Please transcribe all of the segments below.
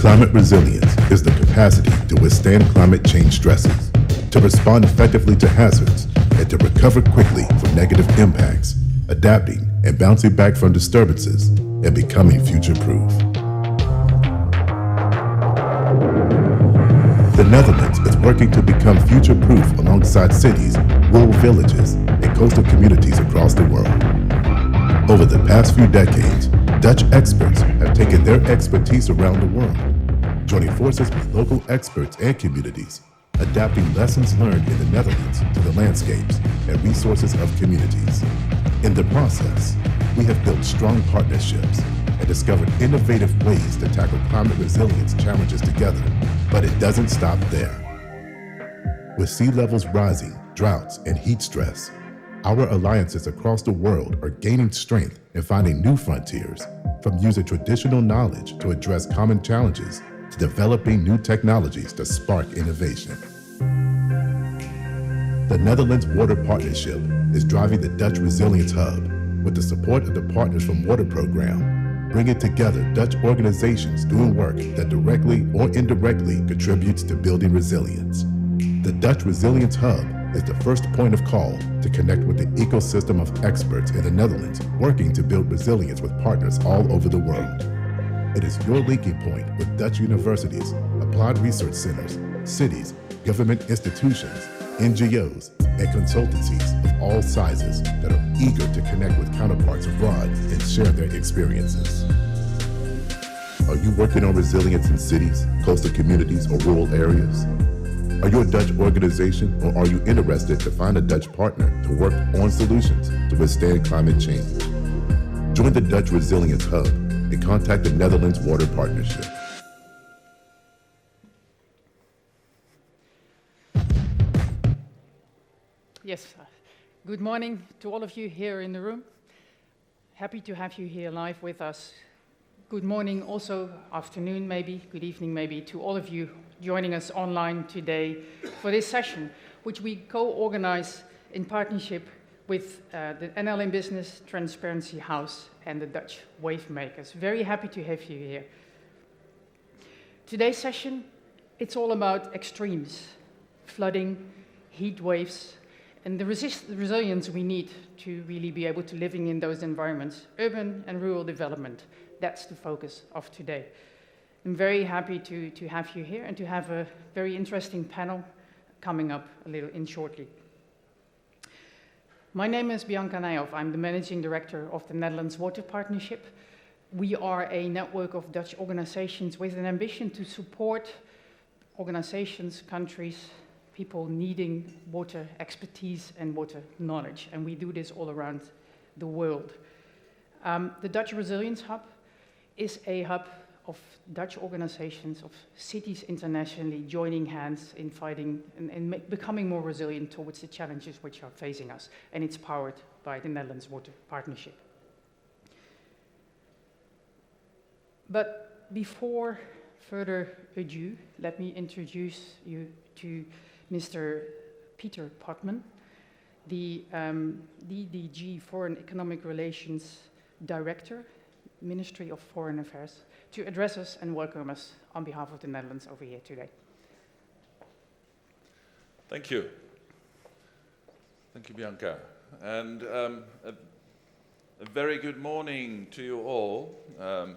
Climate resilience is the capacity to withstand climate change stresses, to respond effectively to hazards, and to recover quickly from negative impacts, adapting and bouncing back from disturbances, and becoming future-proof. The Netherlands is working to become future-proof alongside cities, rural villages, and coastal communities across the world. Over the past few decades, Dutch experts have taken their expertise around the world, joining forces with local experts and communities, adapting lessons learned in the Netherlands to the landscapes and resources of communities. In the process, we have built strong partnerships and discovered innovative ways to tackle climate resilience challenges together, but it doesn't stop there. With sea levels rising, droughts, and heat stress, our alliances across the world are gaining strength and finding new frontiers, from using traditional knowledge to address common challenges to developing new technologies to spark innovation. The Netherlands Water Partnership is driving the Dutch Resilience Hub with the support of the Partners from Water program, bringing together Dutch organizations doing work that directly or indirectly contributes to building resilience. The Dutch Resilience Hub is the first point of call to connect with the ecosystem of experts in the Netherlands working to build resilience with partners all over the world. It is your linking point with Dutch universities, applied research centers, cities, government institutions, NGOs, and consultancies of all sizes that are eager to connect with counterparts abroad and share their experiences. Are you working on resilience in cities, coastal communities, or rural areas? Are you a Dutch organization, or are you interested to find a Dutch partner to work on solutions to withstand climate change? Join the Dutch Resilience Hub and contact the Netherlands Water Partnership. Yes, good morning to all of you here in the room. Happy to have you here live with us. Good morning, also afternoon maybe, good evening maybe, to all of you joining us online today for this session, which we co-organize in partnership with the NL in Business, Transparency House, and the Dutch Wave Makers. Very happy to have you here. Today's session, it's all about extremes, flooding, heat waves, and the resilience we need to really be able to living in those environments, urban and rural development. That's the focus of today. I'm very happy to have you here and to have a very interesting panel coming up a little in shortly. My name is Bianca Nijhoff. I'm the Managing Director of the Netherlands Water Partnership. We are a network of Dutch organizations with an ambition to support organizations, countries, people needing water expertise and water knowledge, and we do this all around the world. The Dutch Resilience Hub is a hub of Dutch organizations, of cities internationally joining hands in fighting and becoming more resilient towards the challenges which are facing us, and it's powered by the Netherlands Water Partnership. But before further ado, let me introduce you to Mr. Peter Potman, the DDG Foreign Economic Relations Director, Ministry of Foreign Affairs, to address us and welcome us on behalf of the Netherlands over here today. Thank you. Thank you, Bianca. And a very good morning to you all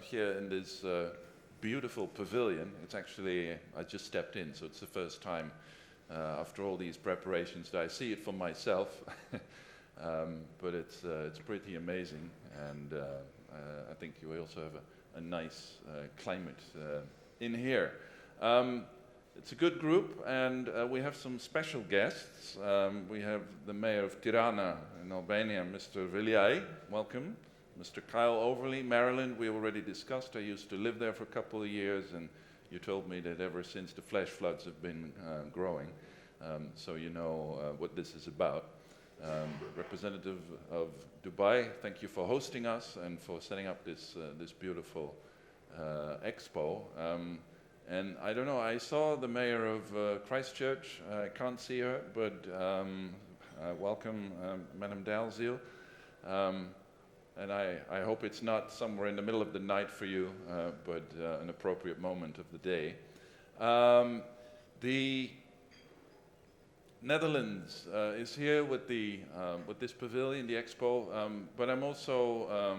here in this beautiful pavilion. It's actually, I just stepped in, so it's the first time after all these preparations that I see it for myself. But it's pretty amazing, and I think you also have a nice climate in here. It's a good group, and we have some special guests. We have the mayor of Tirana in Albania, Mr. Viliaj, welcome. Mr. Kyle Overley, Maryland, we already discussed. I used to live there for a couple of years, and you told me that ever since the flash floods have been growing, so you know what this is about. Representative of Dubai, thank you for hosting us and for setting up this beautiful expo. And I don't know, I saw the mayor of Christchurch. I can't see her, but welcome, Madam Dalziel. and I hope it's not somewhere in the middle of the night for you, but an appropriate moment of the day. The Netherlands is here with this pavilion, the expo, but I'm also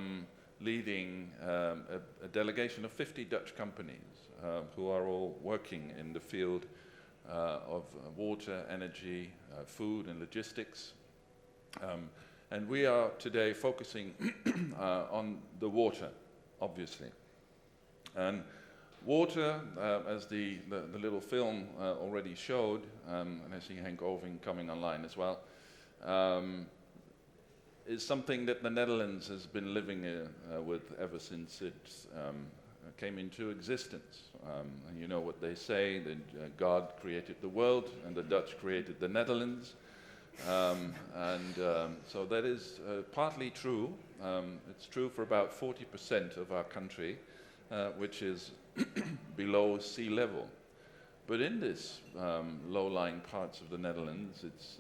leading a delegation of 50 Dutch companies who are all working in the field of water, energy, food and logistics. And we are today focusing on the water, obviously. And water, as the little film already showed, and I see Henk Oving coming online as well, is something that the Netherlands has been living with ever since it came into existence. And you know what they say, that God created the world and the Dutch created the Netherlands. So that is partly true. It's true for about 40% of our country, which is below sea level. But in this low-lying parts of the Netherlands, it's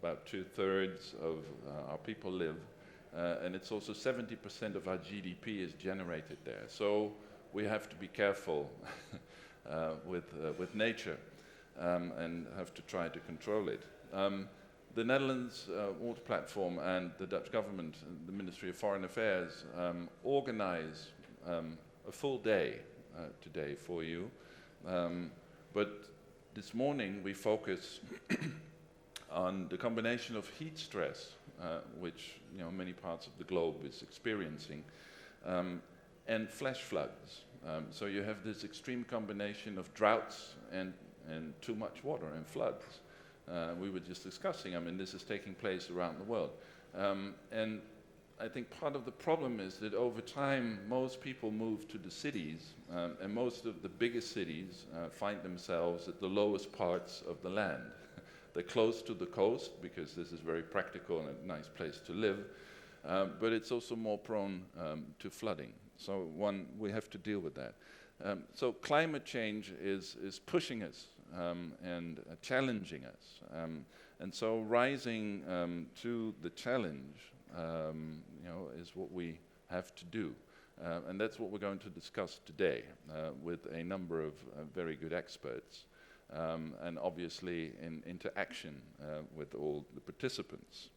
about 2/3 of our people live, and it's also 70% of our GDP is generated there. So we have to be careful with nature and have to try to control it. The Netherlands Water Platform and the Dutch government, the Ministry of Foreign Affairs, organize a full day today for you. But this morning we focus on the combination of heat stress, which many parts of the globe is experiencing, and flash floods. So you have this extreme combination of droughts and too much water and floods. We were just discussing, this is taking place around the world. And I think part of the problem is that over time, most people move to the cities, and most of the biggest cities find themselves at the lowest parts of the land. They're close to the coast, because this is very practical and a nice place to live, but it's also more prone to flooding. So we have to deal with that. So climate change is pushing us and challenging us. And so rising to the challenge is what we have to do. And that's what we're going to discuss today with a number of very good experts, and obviously in interaction with all the participants.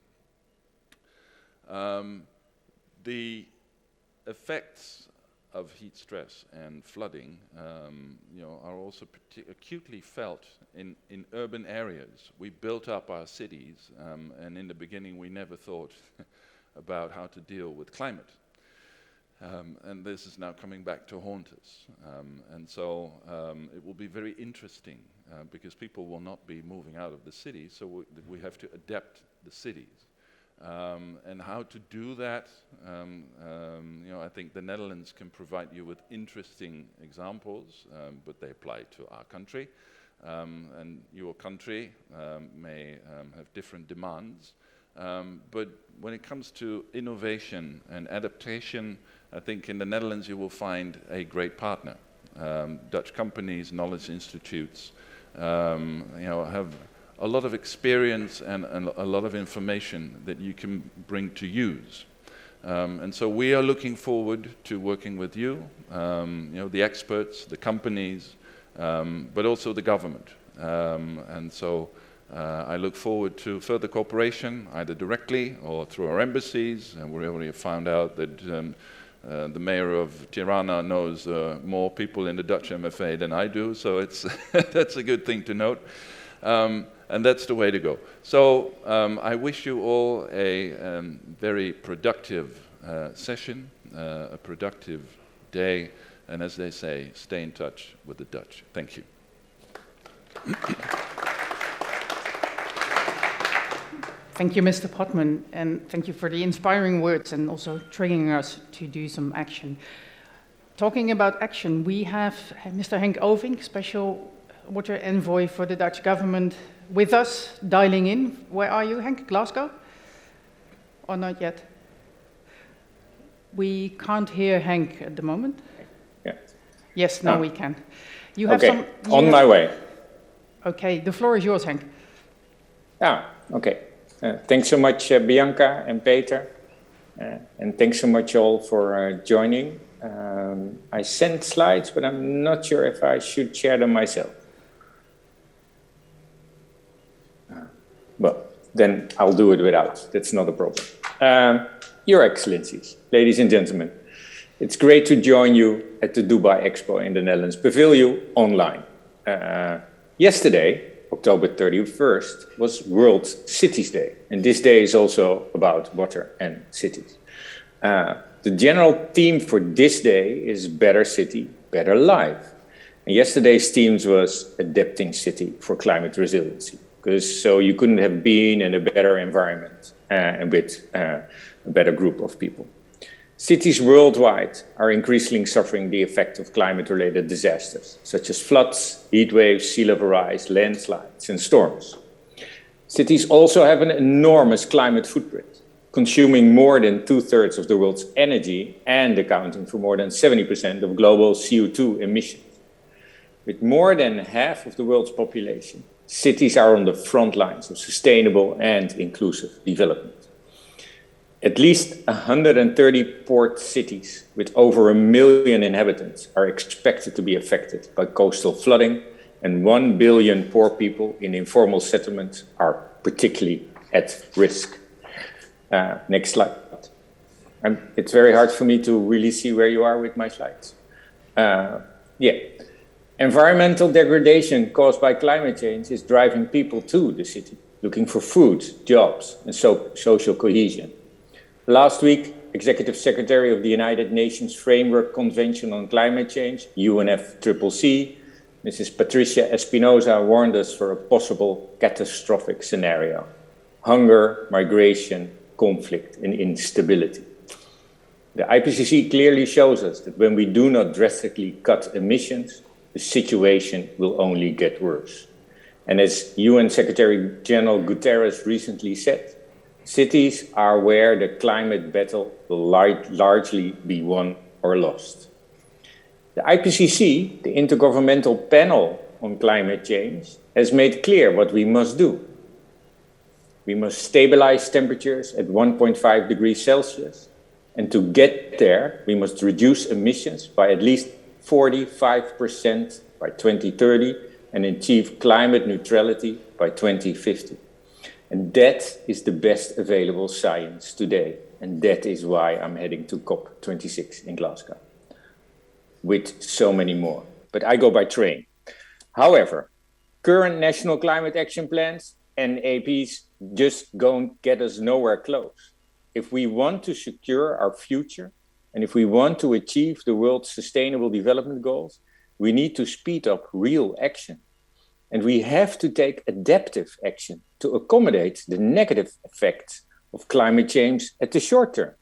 The effects of heat stress and flooding are also acutely felt in urban areas. We built up our cities, and in the beginning we never thought about how to deal with climate. And this is now coming back to haunt us. And so it will be very interesting because people will not be moving out of the cities, so we have to adapt the cities. And how to do that, I think the Netherlands can provide you with interesting examples, but they apply to our country. And your country may have different demands. But when it comes to innovation and adaptation, I think in the Netherlands you will find a great partner. Dutch companies, knowledge institutes, have a lot of experience and a lot of information that you can bring to use. And so we are looking forward to working with you, the experts, the companies, but also the government. And so I look forward to further cooperation, either directly or through our embassies. And we already found out that the mayor of Tirana knows more people in the Dutch MFA than I do, so it's that's a good thing to note. And that's the way to go. So I wish you all a very productive session, a productive day, and as they say, stay in touch with the Dutch. Thank you. Thank you, Mr. Potman, and thank you for the inspiring words and also triggering us to do some action. Talking about action, we have Mr. Henk Oving, Special Water Envoy for the Dutch government, with us, dialing in. Where are you, Henk? Glasgow? Or not yet? We can't hear Henk at the moment. Yeah. Yes, now we can. You have okay, on my way. Okay, the floor is yours, Henk. Okay. Thanks so much, Bianca and Peter. And thanks so much all for joining. I sent slides, but I'm not sure if I should share them myself. Well, then I'll do it without. That's not a problem. Your Excellencies, ladies and gentlemen, it's great to join you at the Dubai Expo in the Netherlands Pavilion online. Yesterday, October 31st, was World Cities Day. And this day is also about water and cities. The general theme for this day is Better City, Better Life. And yesterday's theme was Adapting City for Climate Resiliency. Because so you couldn't have been in a better environment and with a better group of people. Cities worldwide are increasingly suffering the effect of climate-related disasters, such as floods, heat waves, sea level rise, landslides, and storms. Cities also have an enormous climate footprint, consuming more than 2/3 of the world's energy and accounting for more than 70% of global CO2 emissions. With more than half of the world's population, cities are on the front lines of sustainable and inclusive development. At least 130 port cities with over 1 million inhabitants are expected to be affected by coastal flooding, and 1 billion poor people in informal settlements are particularly at risk. Next slide. It's very hard for me to really see where you are with my slides. Environmental degradation caused by climate change is driving people to the city, looking for food, jobs, and social cohesion. Last week, Executive Secretary of the United Nations Framework Convention on Climate Change, UNFCCC, Mrs. Patricia Espinosa warned us for a possible catastrophic scenario: hunger, migration, conflict, and instability. The IPCC clearly shows us that when we do not drastically cut emissions, the situation will only get worse. And as UN Secretary General Guterres recently said, cities are where the climate battle will largely be won or lost. The IPCC, the Intergovernmental Panel on Climate Change, has made clear what we must do. We must stabilize temperatures at 1.5 degrees Celsius, and to get there, we must reduce emissions by at least 45% by 2030 and achieve climate neutrality by 2050. And that is the best available science today. And that is why I'm heading to COP26 in Glasgow, with so many more. But I go by train. However, current national climate action plans, NWPs, just don't get us nowhere close. If we want to secure our future, and if we want to achieve the world's sustainable development goals, we need to speed up real action. And we have to take adaptive action to accommodate the negative effects of climate change at the short term.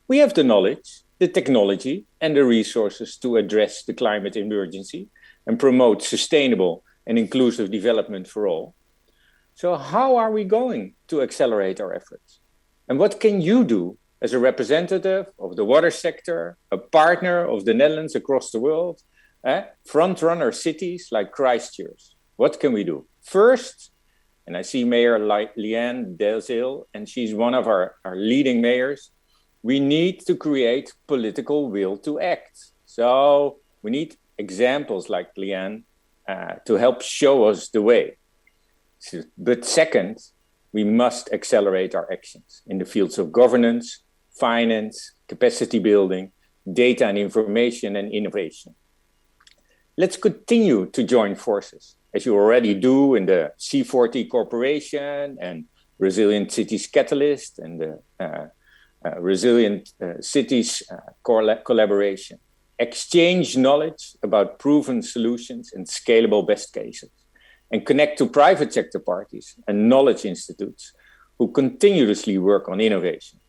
We have the knowledge, the technology, and the resources to address the climate emergency and promote sustainable and inclusive development for all. So how are we going to accelerate our efforts? And what can you do as a representative of the water sector, a partner of the Netherlands across the world, front-runner cities like Christchurch? What can we do? First, and I see Mayor Leanne Delzeel, and she's one of our leading mayors, we need to create political will to act. So we need examples like Leanne to help show us the way. But second, we must accelerate our actions in the fields of governance, finance, capacity building, data and information, and innovation. Let's continue to join forces, as you already do in the C40 Corporation and Resilient Cities Catalyst and the Resilient Cities Collaboration. Exchange knowledge about proven solutions and scalable best cases, and connect to private sector parties and knowledge institutes who continuously work on innovation.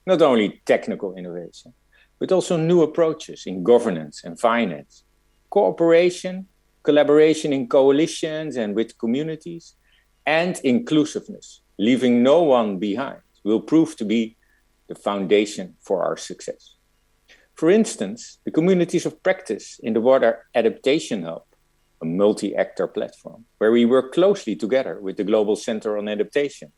Not only technical innovation, but also new approaches in governance and finance. Cooperation, collaboration in coalitions and with communities, and inclusiveness, leaving no one behind, will prove to be the foundation for our success. For instance, the communities of practice in the Water Adaptation Hub, a multi-actor platform, where we work closely together with the Global Center on Adaptation,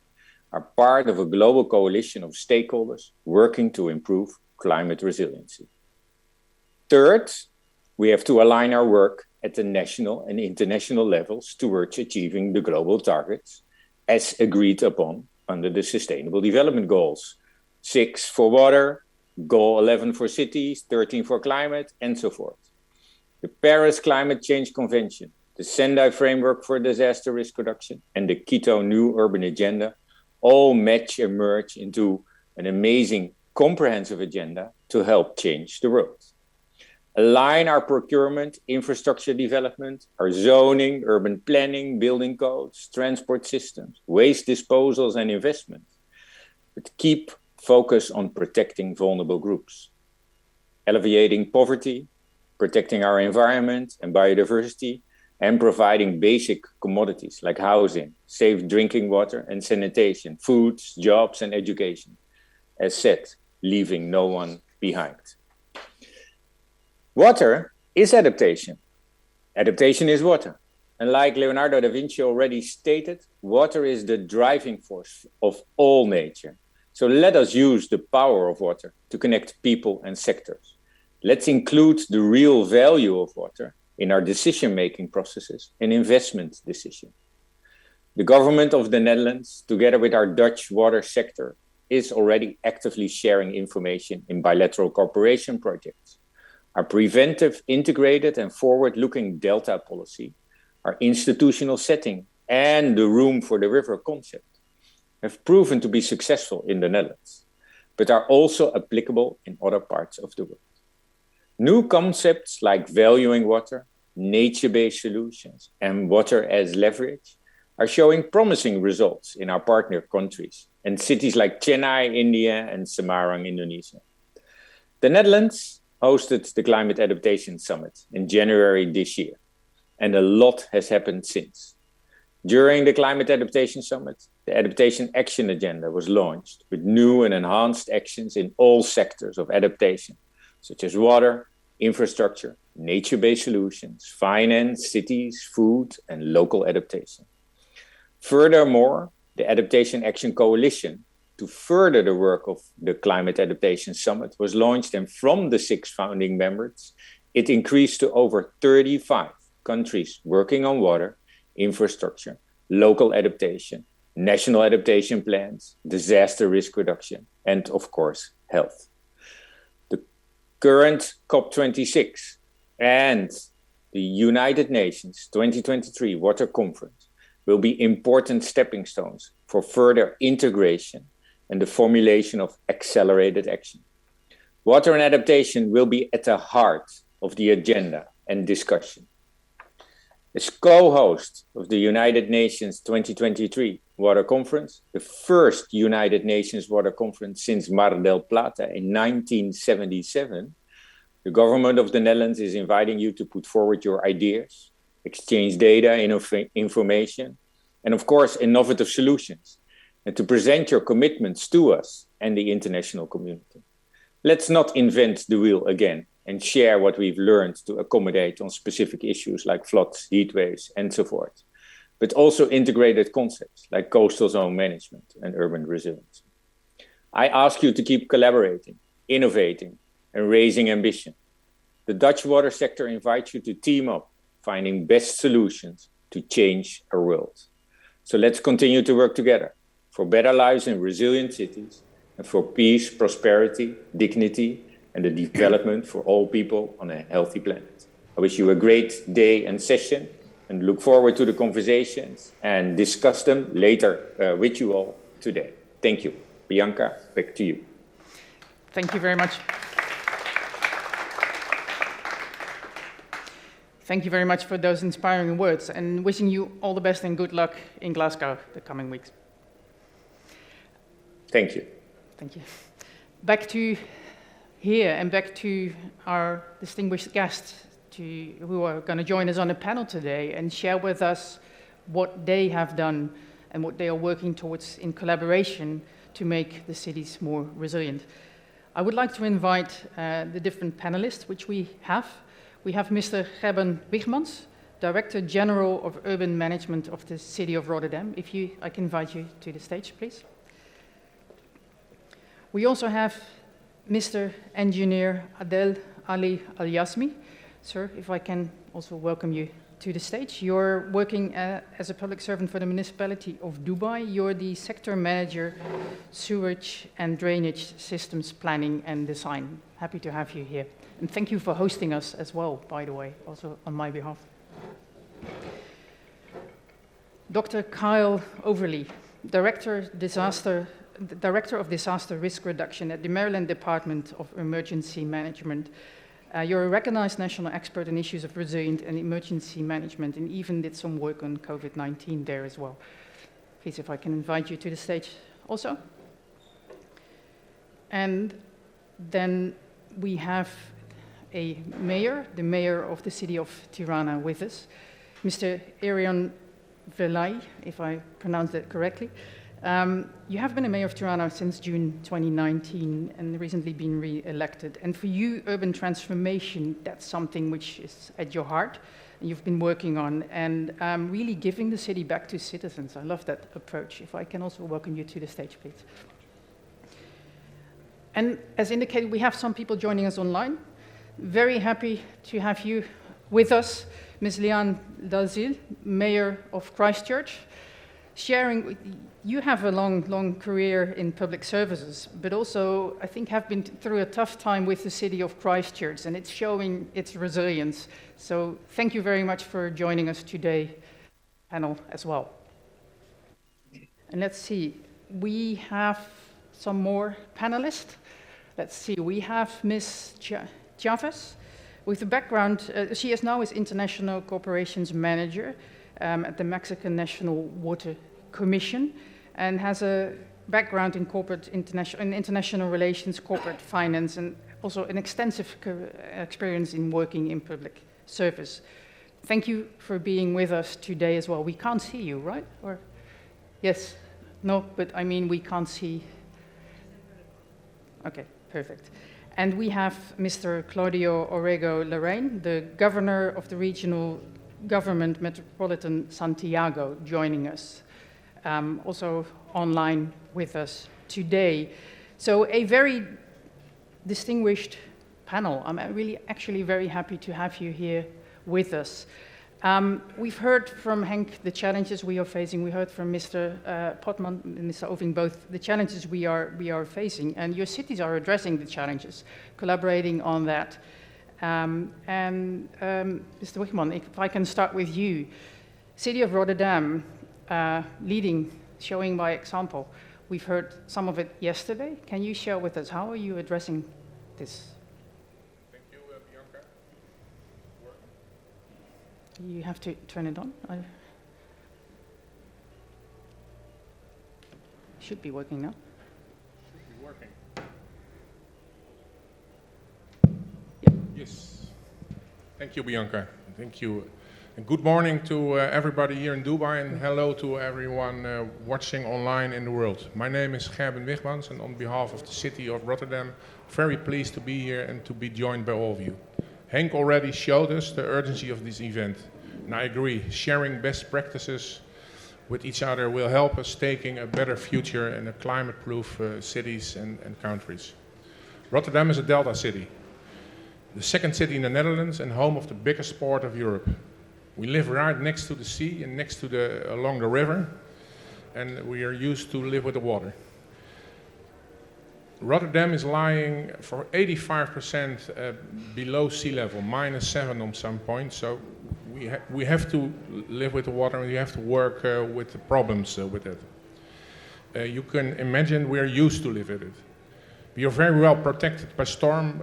are part of a global coalition of stakeholders working to improve climate resiliency. Third, we have to align our work at the national and international levels towards achieving the global targets as agreed upon under the Sustainable Development Goals. 6 for water, Goal 11 for cities, 13 for climate, and so forth. The Paris Climate Change Convention, the Sendai Framework for Disaster Risk Reduction, and the Quito New Urban Agenda all match and merge into an amazing comprehensive agenda to help change the world. Align our procurement, infrastructure development, our zoning, urban planning, building codes, transport systems, waste disposals and investment. But keep focus on protecting vulnerable groups, alleviating poverty, protecting our environment and biodiversity, and providing basic commodities like housing, safe drinking water and sanitation, foods, jobs and education. As said, leaving no one behind. Water is adaptation. Adaptation is water. And like Leonardo da Vinci already stated, water is the driving force of all nature. So let us use the power of water to connect people and sectors. Let's include the real value of water in our decision-making processes and investment decisions. The government of the Netherlands, together with our Dutch water sector, is already actively sharing information in bilateral cooperation projects. Our preventive, integrated and forward-looking delta policy, our institutional setting and the room for the river concept have proven to be successful in the Netherlands, but are also applicable in other parts of the world. New concepts like valuing water, nature-based solutions, and water as leverage are showing promising results in our partner countries and cities like Chennai, India, and Semarang, Indonesia. The Netherlands hosted the Climate Adaptation Summit in January this year, and a lot has happened since. During the Climate Adaptation Summit, the Adaptation Action Agenda was launched with new and enhanced actions in all sectors of adaptation, such as water, infrastructure, nature-based solutions, finance, cities, food, and local adaptation. Furthermore, the Adaptation Action Coalition, to further the work of the Climate Adaptation Summit, was launched, and from the 6 founding members, it increased to over 35 countries working on water, infrastructure, local adaptation, national adaptation plans, disaster risk reduction, and of course, health. The current COP26 and the United Nations 2023 Water Conference will be important stepping stones for further integration and the formulation of accelerated action. Water and adaptation will be at the heart of the agenda and discussion. As co-host of the United Nations 2023 Water Conference, the first United Nations Water Conference since Mar del Plata in 1977, the government of the Netherlands is inviting you to put forward your ideas, exchange data, information, and of course, innovative solutions, and to present your commitments to us and the international community. Let's not invent the wheel again and share what we've learned to accommodate on specific issues like floods, heat waves, and so forth, but also integrated concepts like coastal zone management and urban resilience. I ask you to keep collaborating, innovating, and raising ambition. The Dutch water sector invites you to team up, finding best solutions to change our world. So let's continue to work together for better lives in resilient cities and for peace, prosperity, dignity, and the development for all people on a healthy planet. I wish you a great day and session and look forward to the conversations and discuss them later with you all today. Thank you. Bianca, back to you. Thank you very much. Thank you very much for those inspiring words, and wishing you all the best and good luck in Glasgow the coming weeks. Thank you. Thank you. Back to here and back to our distinguished guests who are going to join us on the panel today and share with us what they have done and what they are working towards in collaboration to make the cities more resilient. I would like to invite the different panelists which we have. We have Mr. Gerben Wigmans, Director General of Urban Management of the City of Rotterdam. I can invite you to the stage, please. We also have Mr. Engineer Adel Ali Al-Yasmi. Sir, if I can also welcome you to the stage. You're working as a public servant for the municipality of Dubai. You're the sector manager, sewage and drainage systems planning and design. Happy to have you here. And thank you for hosting us as well, by the way, also on my behalf. Dr. Kyle Overly, Director of Disaster Risk Reduction at the Maryland Department of Emergency Management. You're a recognized national expert in issues of resilient and emergency management, and even did some work on COVID-19 there as well. Please, if I can invite you to the stage also. And then we have a mayor, the mayor of the city of Tirana with us, Mr. Arion Velay, if I pronounced that correctly. You have been a mayor of Tirana since June 2019 and recently been re-elected. And for you, urban transformation, that's something which is at your heart and you've been working on, and really giving the city back to citizens. I love that approach. If I can also welcome you to the stage, please. And as indicated, we have some people joining us online. Very happy to have you with us, Ms. Liane Dalzil, Mayor of Christchurch, sharing. You have a long career in public services, but also I think have been through a tough time with the city of Christchurch, and it's showing its resilience. So thank you very much for joining us today, panel as well. And let's see, we have some more panelists. Let's see, we have Ms. Chavez, with a background, she is now International Cooperations Manager at the Mexican National Water Commission, and has a background in international relations, corporate finance, and also an extensive experience in working in public service. Thank you for being with us today as well. We can't see you, right? Or yes? No, but I mean we can't see. Okay, perfect. And we have Mr. Claudio Orrego Larraín, the Governor of the Regional Government Metropolitan Santiago, joining us, also online with us today. So a very distinguished panel. I'm really actually very happy to have you here with us. We've heard from Henk the challenges we are facing. We heard from Mr. Potman and Mr. Oving both the challenges we are facing, and your cities are addressing the challenges, collaborating on that. Mr. Wichman, if I can start with you. City of Rotterdam, leading, showing by example. We've heard some of it yesterday. Can you share with us, how are you addressing this? You have to turn it on. Should be working now. Should be working. Yep. Yes. Thank you, Bianca. Thank you. And good morning to everybody here in Dubai, and hello to everyone watching online in the world. My name is Gerben Wigmans, and on behalf of the city of Rotterdam, very pleased to be here and to be joined by all of you. Henk already showed us the urgency of this event, and I agree, sharing best practices with each other will help us taking a better future in a climate-proof cities and countries. Rotterdam is a delta city, the second city in the Netherlands and home of the biggest port of Europe. We live right next to the sea and next to along the river, and we are used to live with the water. Rotterdam is lying for 85% below sea level, -7 on some points. So we have to live with the water, and we have to work with the problems with it. You can imagine we are used to live with it. We are very well protected by storm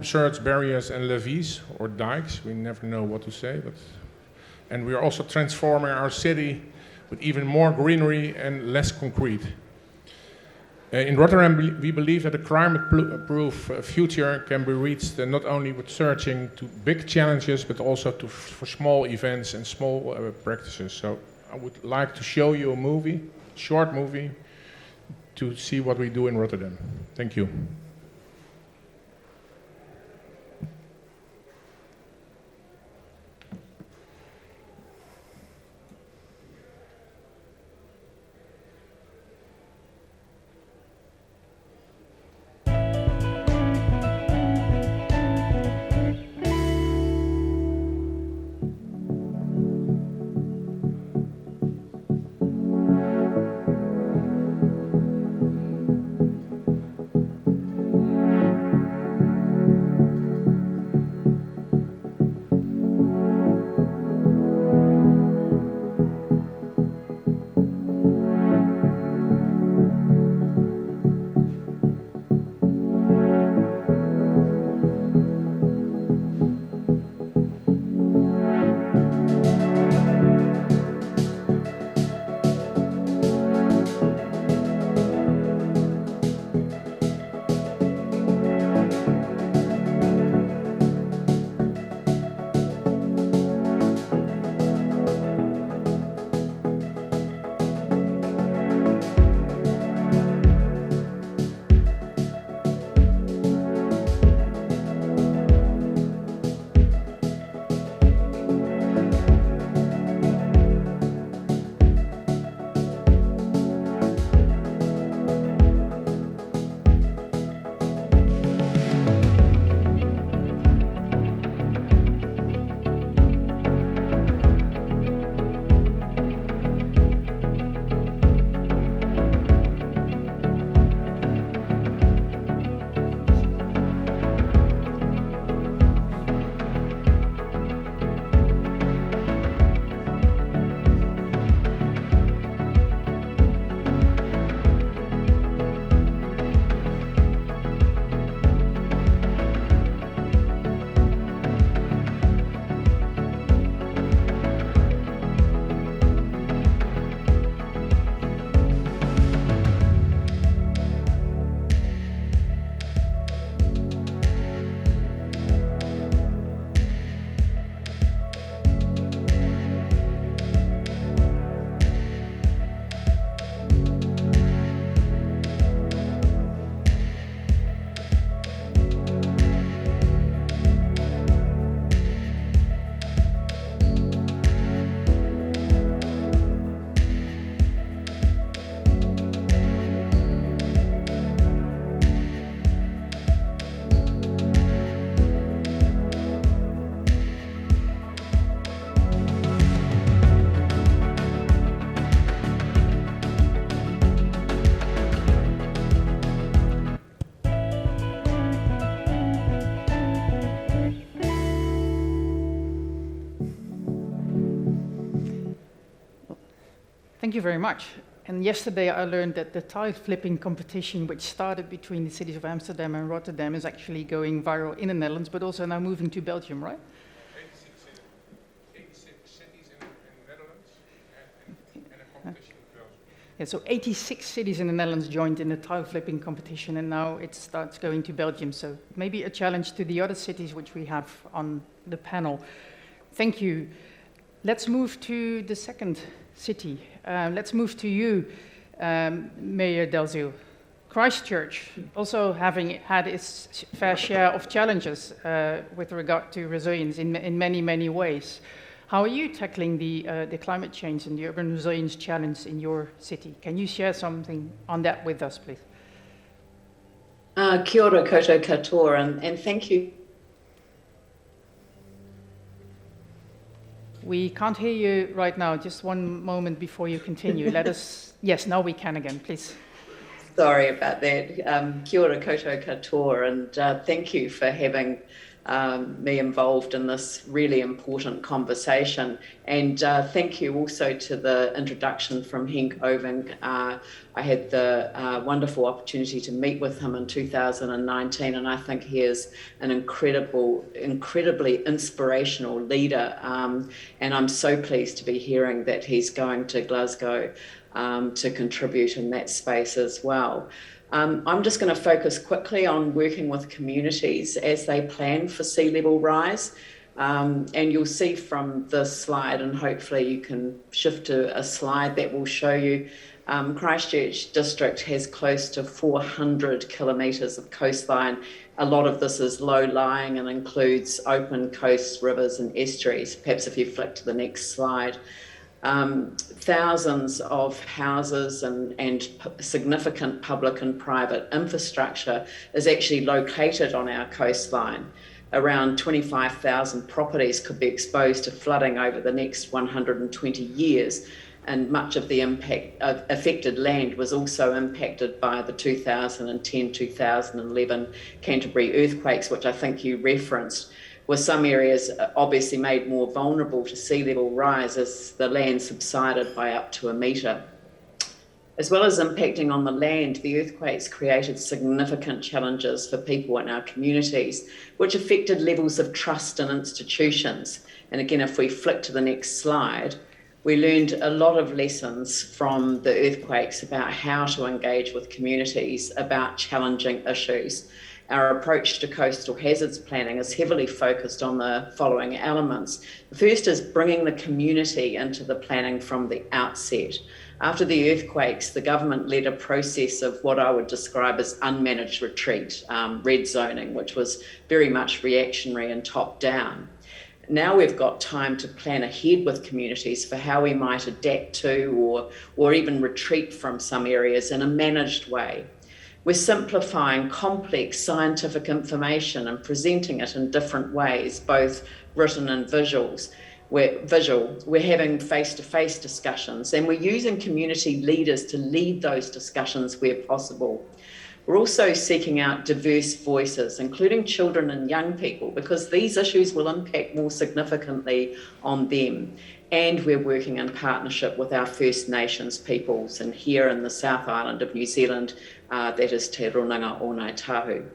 surge barriers and levees, or dikes. We never know what to say, and we are also transforming our city with even more greenery and less concrete. In Rotterdam, we believe that a climate-proof future can be reached not only with searching to big challenges, but also for small events and small practices. So I would like to show you a short movie, to see what we do in Rotterdam. Thank you. Thank you very much. And yesterday I learned that the tile flipping competition, which started between the cities of Amsterdam and Rotterdam, is actually going viral in the Netherlands, but also now moving to Belgium, right? 86 cities in the Netherlands and a competition in Belgium. Yeah, so 86 cities in the Netherlands joined in the tile flipping competition, and now it starts going to Belgium. So maybe a challenge to the other cities which we have on the panel. Thank you. Let's move to the second city. Let's move to you, Mayor Delzeel. Christchurch, also having had its fair share of challenges with regard to resilience in many, many ways. How are you tackling the climate change and the urban resilience challenge in your city? Can you share something on that with us, please? Kia ora koutou katoa, and thank you. We can't hear you right now. Just one moment before you continue. Let us... Yes, now we can again, please. Sorry about that. Kia ora koutou katoa, and thank you for having me involved in this really important conversation. And thank you also to the introduction from Henk Oving. I had the wonderful opportunity to meet with him in 2019, and I think he is an incredibly inspirational leader. And I'm so pleased to be hearing that he's going to Glasgow to contribute in that space as well. I'm just going to focus quickly on working with communities as they plan for sea level rise. And you'll see from this slide, and hopefully you can shift to a slide that will show you, Christchurch District has close to 400 kilometres of coastline. A lot of this is low-lying and includes open coasts, rivers and estuaries. Perhaps if you flick to the next slide. Thousands of houses and significant public and private infrastructure is actually located on our coastline. Around 25,000 properties could be exposed to flooding over the next 120 years, and much of the affected land was also impacted by the 2010-2011 Canterbury earthquakes, which I think you referenced, with some areas obviously made more vulnerable to sea level rise as the land subsided by up to a metre. As well as impacting on the land, the earthquakes created significant challenges for people in our communities, which affected levels of trust in institutions. And again, if we flick to the next slide, we learned a lot of lessons from the earthquakes about how to engage with communities about challenging issues. Our approach to coastal hazards planning is heavily focused on the following elements. The first is bringing the community into the planning from the outset. After the earthquakes, the government led a process of what I would describe as unmanaged retreat, red zoning, which was very much reactionary and top down. Now we've got time to plan ahead with communities for how we might adapt to or even retreat from some areas in a managed way. We're simplifying complex scientific information and presenting it in different ways, both written and visuals. We're having face-to-face discussions, and we're using community leaders to lead those discussions where possible. We're also seeking out diverse voices, including children and young people, because these issues will impact more significantly on them. And we're working in partnership with our First Nations peoples, and here in the South Island of New Zealand, that is Te Runanga o Ngāi Tahu.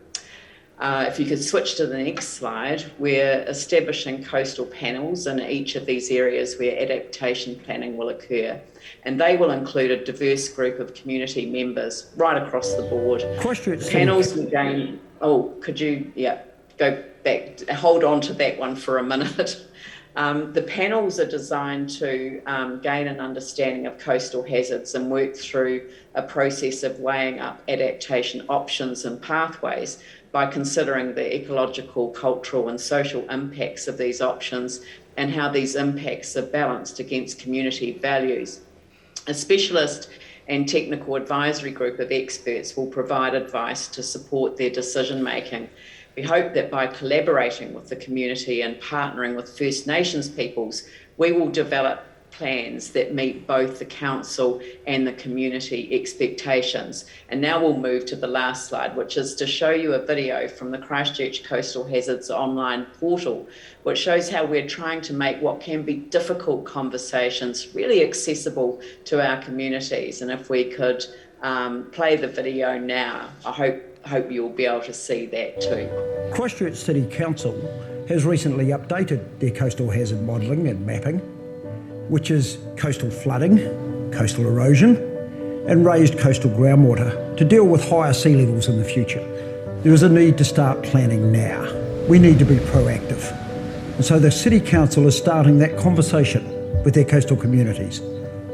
If you could switch to the next slide, we're establishing coastal panels in each of these areas where adaptation planning will occur. And they will include a diverse group of community members right across the board. Panels will gain, go back, hold on to that one for a minute. The panels are designed to gain an understanding of coastal hazards and work through a process of weighing up adaptation options and pathways by considering the ecological, cultural and social impacts of these options and how these impacts are balanced against community values. A specialist and technical advisory group of experts will provide advice to support their decision making. We hope that by collaborating with the community and partnering with First Nations peoples, we will develop plans that meet both the council and the community expectations. And now we'll move to the last slide, which is to show you a video from the Christchurch Coastal Hazards online portal, which shows how we're trying to make what can be difficult conversations really accessible to our communities. And if we could play the video now, I hope you'll be able to see that too. Christchurch City Council has recently updated their coastal hazard modelling and mapping, which is coastal flooding, coastal erosion, and raised coastal groundwater to deal with higher sea levels in the future. There is a need to start planning now. We need to be proactive. And so the City Council is starting that conversation with their coastal communities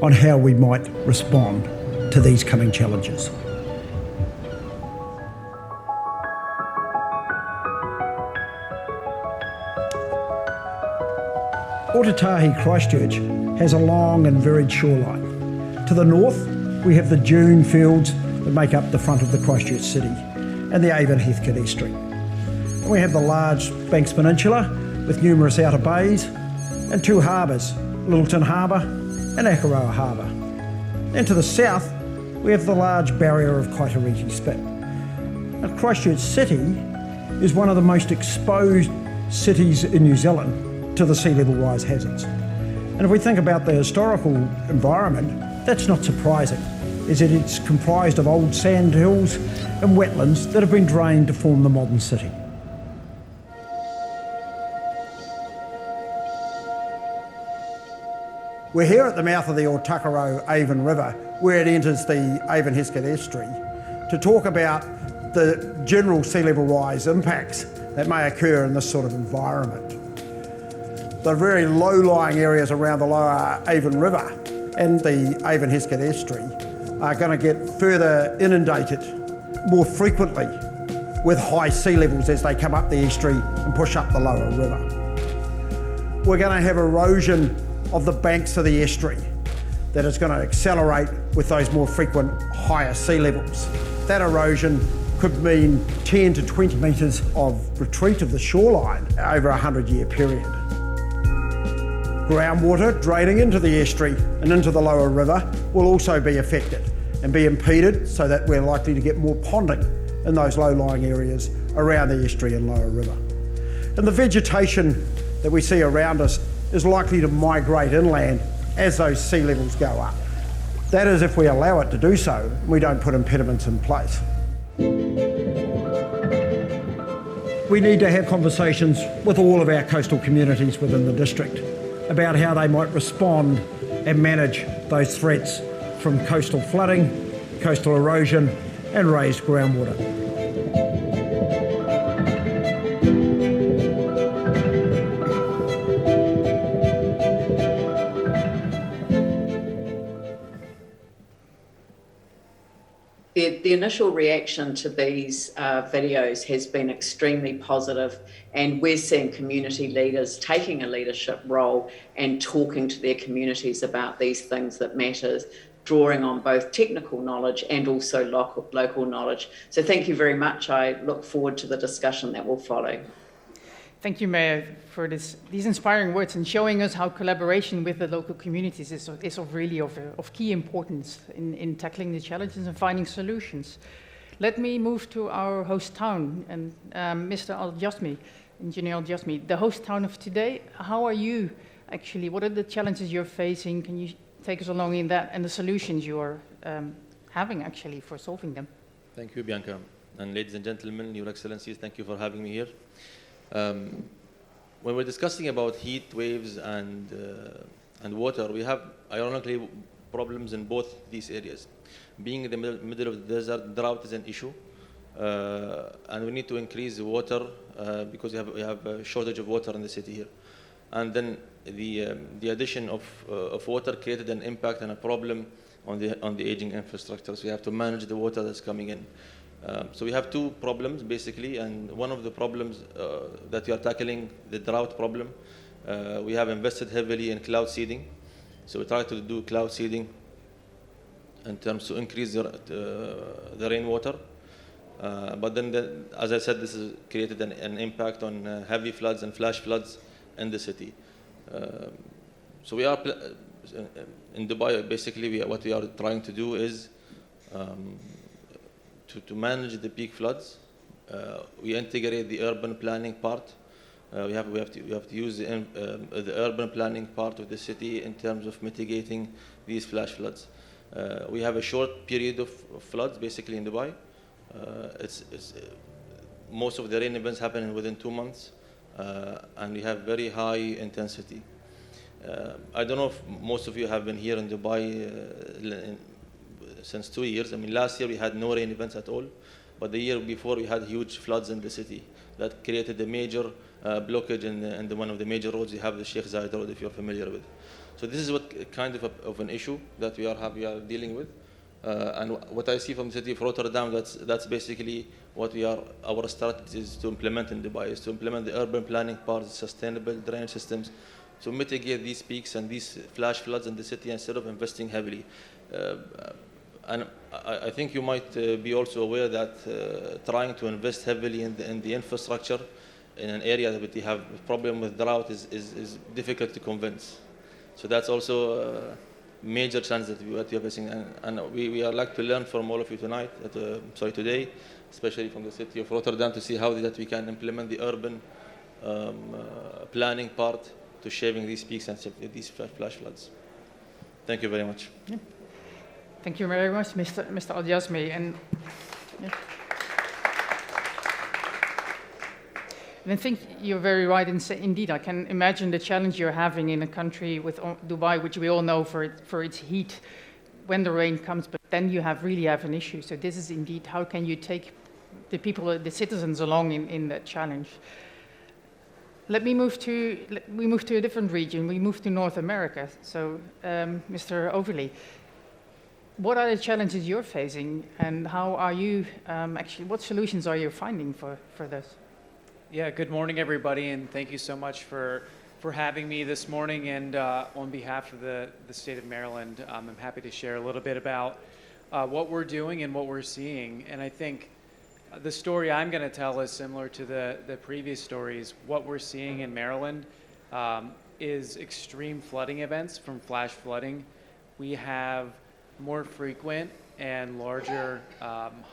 on how we might respond to these coming challenges. Otatahi Christchurch has a long and varied shoreline. To the north, we have the dune fields that make up the front of the Christchurch city and the Avon Heathcote estuary. And we have the large Banks Peninsula with numerous outer bays and two harbours, Littleton Harbour and Akaroa Harbour. And to the south, we have the large barrier of Kaitariki Spit. Now, Christchurch City is one of the most exposed cities in New Zealand to the sea level rise hazards. And if we think about the historical environment, that's not surprising, is that it's comprised of old sand hills and wetlands that have been drained to form the modern city. We're here at the mouth of the Otakaro Avon River, where it enters the Avon Heathcote estuary, to talk about the general sea level rise impacts that may occur in this sort of environment. The very low-lying areas around the lower Avon River and the Avon Heathcote estuary are going to get further inundated more frequently with high sea levels as they come up the estuary and push up the lower river. We're going to have erosion of the banks of the estuary that is going to accelerate with those more frequent higher sea levels. That erosion could mean 10 to 20 metres of retreat of the shoreline over a 100-year period. Groundwater draining into the estuary and into the lower river will also be affected and be impeded, so that we're likely to get more ponding in those low-lying areas around the estuary and lower river. And the vegetation that we see around us is likely to migrate inland as those sea levels go up. That is, if we allow it to do so, we don't put impediments in place. We need to have conversations with all of our coastal communities within the district about how they might respond and manage those threats from coastal flooding, coastal erosion and raised groundwater. The initial reaction to these videos has been extremely positive, and we're seeing community leaders taking a leadership role and talking to their communities about these things that matter, drawing on both technical knowledge and also local knowledge. So thank you very much. I look forward to the discussion that will follow. Thank you, Mayor, for these inspiring words and showing us how collaboration with the local communities is really of key importance in tackling the challenges and finding solutions. Let me move to our host town, and Mr. Al-Jasmi, Engineer Al-Jasmi, the host town of today. How are you actually? What are the challenges you're facing? Can you take us along in that and the solutions you are having actually for solving them? Thank you, Bianca. And ladies and gentlemen, Your Excellencies, thank you for having me here. When we're discussing about heat waves and water, we have, ironically, problems in both these areas. Being in the middle of the desert, drought is an issue, and we need to increase the water because we have a shortage of water in the city here. And then the addition of water created an impact and a problem on the aging infrastructure. So we have to manage the water that's coming in. So we have two problems basically, and one of the problems that we are tackling, the drought problem, we have invested heavily in cloud seeding. So we try to do cloud seeding in terms to increase the rainwater. But then, as I said, this has created an impact on heavy floods and flash floods in the city. So we are in Dubai, basically, what we are trying to do is to manage the peak floods. We integrate the urban planning part. We have to use the urban planning part of the city in terms of mitigating these flash floods. We have a short period of floods, basically, in Dubai. Most of the rain events happen within 2 months, and we have very high intensity. I don't know if most of you have been here in Dubai since 2 years. I mean, last year we had no rain events at all, but the year before we had huge floods in the city that created a major blockage in one of the major roads. You have the Sheikh Zayed Road, if you're familiar with. So this is what kind of an issue that we are dealing with. And what I see from the city of Rotterdam, that's basically what our strategy is to implement in Dubai, is to implement the urban planning part, sustainable drainage systems, to mitigate these peaks and these flash floods in the city instead of investing heavily. And I think you might be also aware that trying to invest heavily in the infrastructure in an area that we have a problem with drought is difficult to convince. So that's also a major challenge that we are facing. And we are like to learn from all of you today, especially from the city of Rotterdam, to see how that we can implement the urban planning part to shaving these peaks and these flash floods. Thank you very much. Yeah. Thank you very much, Mr. Al-Yazmi. And I think you're very right in saying, indeed, I can imagine the challenge you're having in a country with Dubai, which we all know for its heat, when the rain comes, but then you really have an issue. So this is indeed, how can you take the people, the citizens along in that challenge? We move to a different region. We move to North America. So, Mr. Overly, what are the challenges you're facing, and how are you what solutions are you finding for this? Yeah, good morning, everybody, and thank you so much for having me this morning. And on behalf of the state of Maryland, I'm happy to share a little bit about what we're doing and what we're seeing. And I think the story I'm going to tell is similar to the previous stories. What we're seeing in Maryland is extreme flooding events from flash flooding. We have more frequent and larger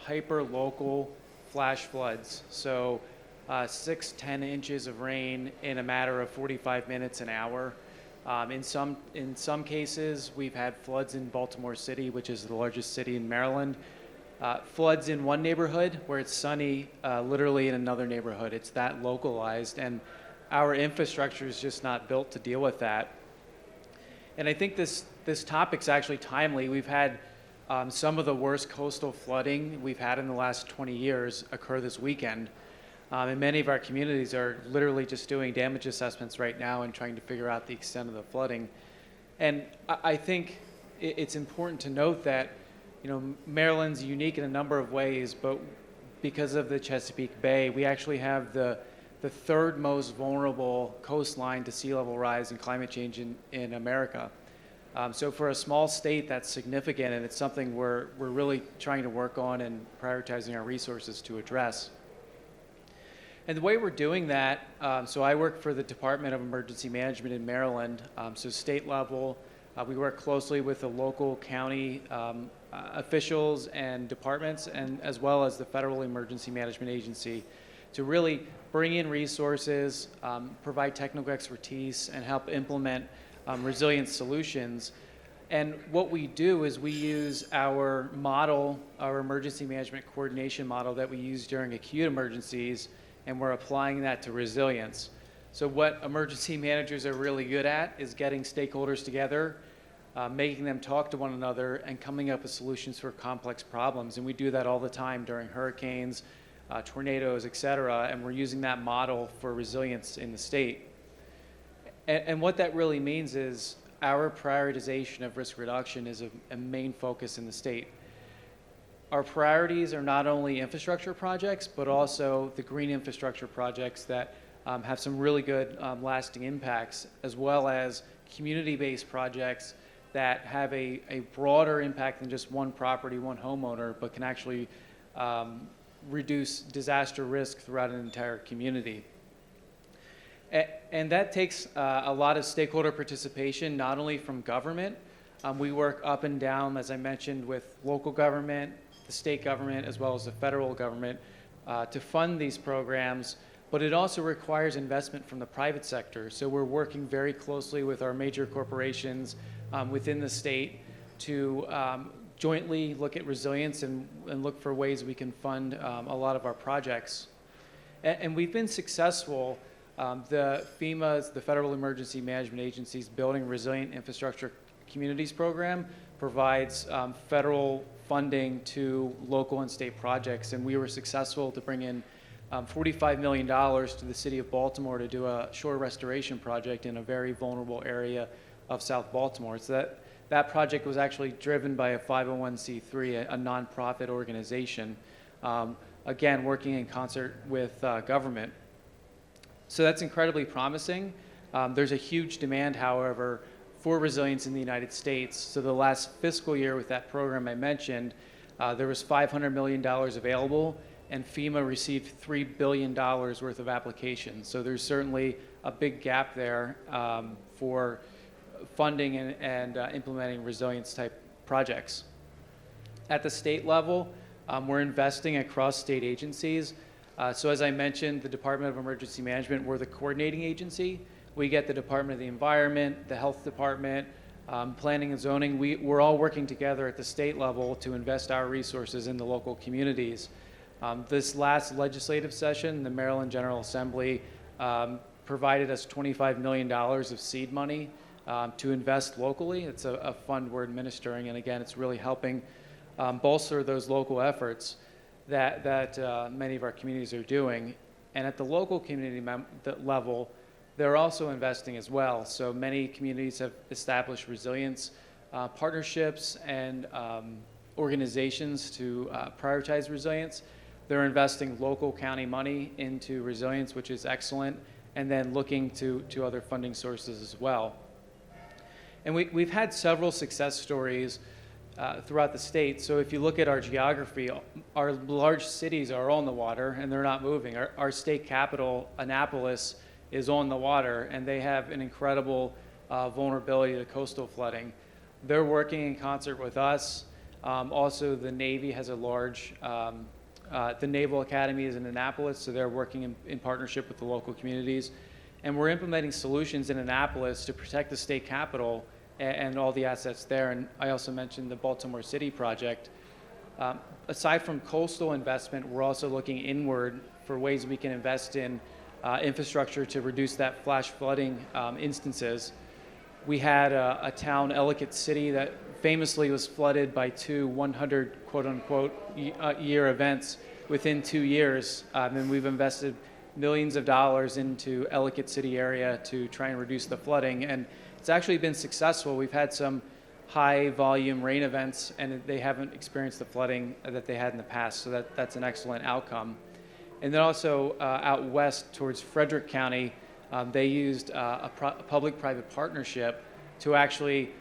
hyper-local flash floods. So 6-10 inches of rain in a matter of 45 minutes an hour. In some cases, we've had floods in Baltimore City, which is the largest city in Maryland. Floods in one neighborhood where it's sunny, literally in another neighborhood. It's that localized, and our infrastructure is just not built to deal with that. And I think this topic's actually timely. We've had some of the worst coastal flooding we've had in the last 20 years occur this weekend. And many of our communities are literally just doing damage assessments right now and trying to figure out the extent of the flooding. And I think it's important to note that, Maryland's unique in a number of ways, but because of the Chesapeake Bay, we actually have the third most vulnerable coastline to sea level rise and climate change in America. So for a small state, that's significant, and it's something we're really trying to work on and prioritizing our resources to address. And the way we're doing that, so I work for the Department of Emergency Management in Maryland. So state level, we work closely with the local county officials and departments, and as well as the Federal Emergency Management Agency, to really bring in resources, provide technical expertise, and help implement resilient solutions. And what we do is we use our model, our emergency management coordination model that we use during acute emergencies, and we're applying that to resilience. So what emergency managers are really good at is getting stakeholders together, making them talk to one another, and coming up with solutions for complex problems. And we do that all the time during hurricanes, tornadoes, et cetera, and we're using that model for resilience in the state. And what that really means is our prioritization of risk reduction is a main focus in the state. Our priorities are not only infrastructure projects, but also the green infrastructure projects that have some really good lasting impacts, as well as community-based projects that have a broader impact than just one property, one homeowner, but can actually reduce disaster risk throughout an entire community. And that takes a lot of stakeholder participation, not only from government. We work up and down, as I mentioned, with local government, the state government, as well as the federal government to fund these programs, but it also requires investment from the private sector. So we're working very closely with our major corporations within the state to jointly look at resilience and look for ways we can fund a lot of our projects. And we've been successful. The FEMA's, the Federal Emergency Management Agency's Building Resilient Infrastructure Communities program provides federal funding to local and state projects, and we were successful to bring in $45 million to the city of Baltimore to do a shore restoration project in a very vulnerable area of South Baltimore. So that project was actually driven by a 501c3, a nonprofit organization, again, working in concert with government. So that's incredibly promising. There's a huge demand, however, for resilience in the United States. So the last fiscal year with that program I mentioned, there was $500 million available, and FEMA received $3 billion worth of applications. So there's certainly a big gap there for funding and implementing resilience type projects. At the state level, we're investing across state agencies. So as I mentioned, the Department of Emergency Management, we're the coordinating agency. We get the Department of the Environment, the Health Department, Planning and Zoning. We're all working together at the state level to invest our resources in the local communities. This last legislative session, the Maryland General Assembly provided us $25 million of seed money to invest locally. It's a fund we're administering, and again, it's really helping bolster those local efforts that many of our communities are doing. And at the local community level, they're also investing as well. So many communities have established resilience partnerships and organizations to prioritize resilience. They're investing local county money into resilience, which is excellent, and then looking to other funding sources as well. And we've had several success stories throughout the state. So if you look at our geography, our large cities are on the water and they're not moving. Our state capital, Annapolis, is on the water, and they have an incredible vulnerability to coastal flooding. They're working in concert with us. Also, the Navy has a large, the Naval Academy is in Annapolis, so they're working in partnership with the local communities. And we're implementing solutions in Annapolis to protect the state capitol and all the assets there. And I also mentioned the Baltimore City project. Aside from coastal investment, we're also looking inward for ways we can invest in infrastructure to reduce that flash flooding instances. We had a town, Ellicott City, that famously was flooded by two 100 quote-unquote year events within 2 years. And we've invested millions of dollars into Ellicott City area to try and reduce the flooding. And it's actually been successful. We've had some high volume rain events, and they haven't experienced the flooding that they had in the past. So that's an excellent outcome. And then also out west towards Frederick County, they used a public-private partnership to actually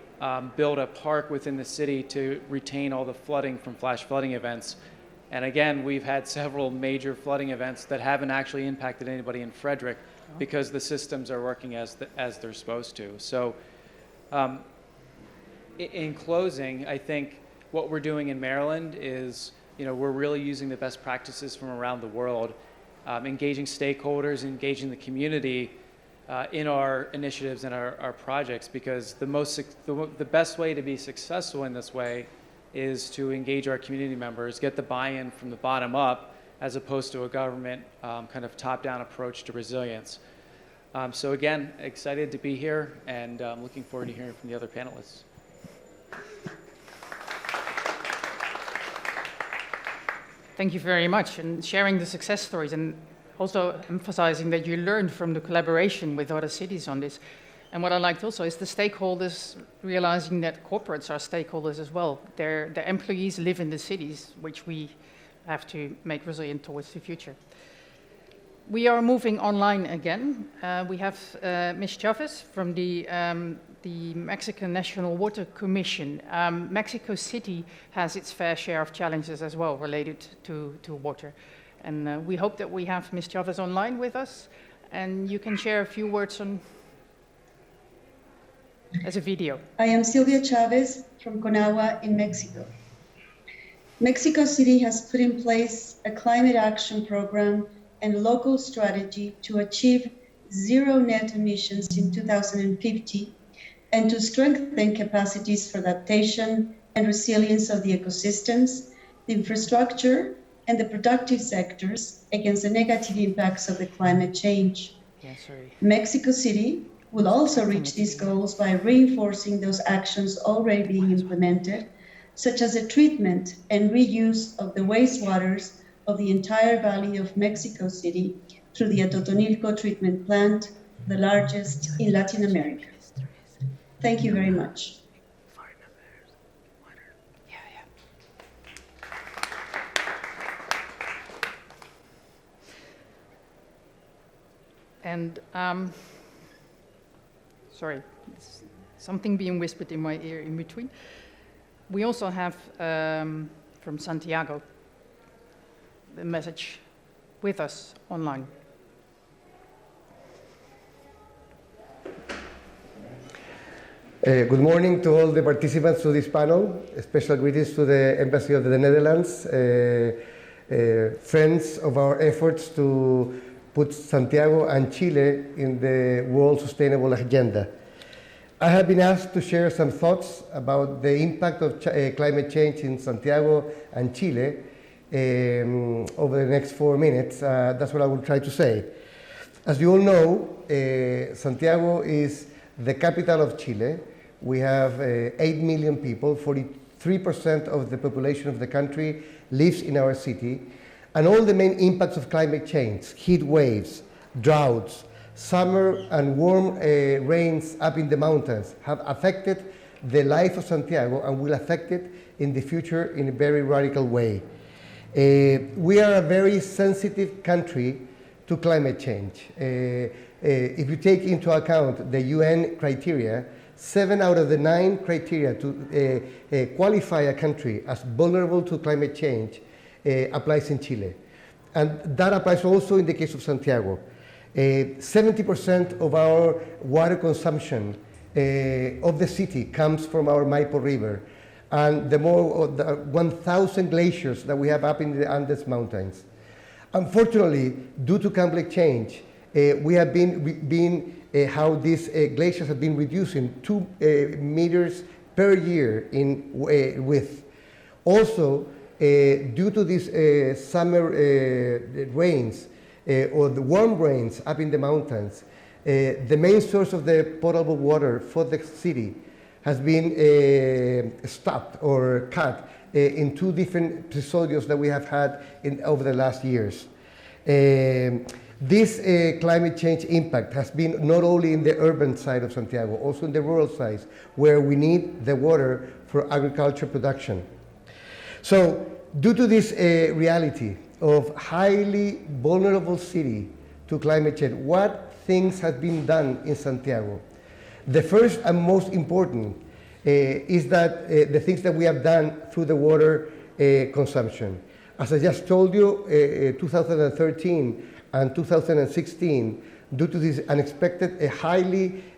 build a park within the city to retain all the flooding from flash flooding events. And again, we've had several major flooding events that haven't actually impacted anybody in Frederick because the systems are working as they're supposed to. So in closing, I think what we're doing in Maryland is, we're really using the best practices from around the world, engaging stakeholders, engaging the community in our initiatives and our projects, because the best way to be successful in this way is to engage our community members, get the buy-in from the bottom up, as opposed to a government kind of top-down approach to resilience. So again, excited to be here, and looking forward to hearing from the other panelists. Thank you very much, and sharing the success stories, and also emphasizing that you learned from the collaboration with other cities on this. And what I liked also is the stakeholders realizing that corporates are stakeholders as well. Their employees live in the cities, which we have to make resilient towards the future. We are moving online again. We have Ms. Chavez from the Mexican National Water Commission. Mexico City has its fair share of challenges as well related to water. And we hope that we have Ms. Chavez online with us. and you can share a few words on as a video. I am Silvia Chavez from Conagua in Mexico. Mexico City has put in place a climate action program and local strategy to achieve zero net emissions in 2050 and to strengthen capacities for adaptation and resilience of the ecosystems, the infrastructure, and the productive sectors against the negative impacts of the climate change. Mexico City will also reach these goals by reinforcing those actions already being implemented, such as the treatment and reuse of the wastewaters of the entire Valley of Mexico City through the Atotonilco treatment plant, the largest in Latin America. Thank you very much. And sorry, something being whispered in my ear in between. We also have from Santiago the message with us online. Good morning to all the participants to this panel. Special greetings to the Embassy of the Netherlands, friends of our efforts to put Santiago and Chile in the World Sustainable Agenda. I have been asked to share some thoughts about the impact of climate change in Santiago and Chile over the next 4 minutes. That's what I will try to say. As you all know, Santiago is the capital of Chile. We have 8 million people, 43% of the population of the country lives in our city, and all the main impacts of climate change, heat waves, droughts, summer and warm rains up in the mountains have affected the life of Santiago and will affect it in the future in a very radical way. We are a very sensitive country to climate change. If you take into account the UN criteria, 7 out of the 9 criteria to qualify a country as vulnerable to climate change applies in Chile. And that applies also in the case of Santiago. 70% of our water consumption of the city comes from our Maipo River, and the more the 1,000 glaciers that we have up in the Andes Mountains. Unfortunately, due to climate change, we have been how these glaciers have been reducing 2 meters per year in width. Also, due to these summer rains or the warm rains up in the mountains, the main source of the potable water for the city has been stopped or cut in 2 different episodios that we have had over the last years. This climate change impact has been not only in the urban side of Santiago, also in the rural side, where we need the water for agriculture production. So, due to this reality of highly vulnerable city to climate change, what things have been done in Santiago? The first and most important is that the things that we have done through the water consumption. As I just told you, 2013 and 2016, due to this unexpected,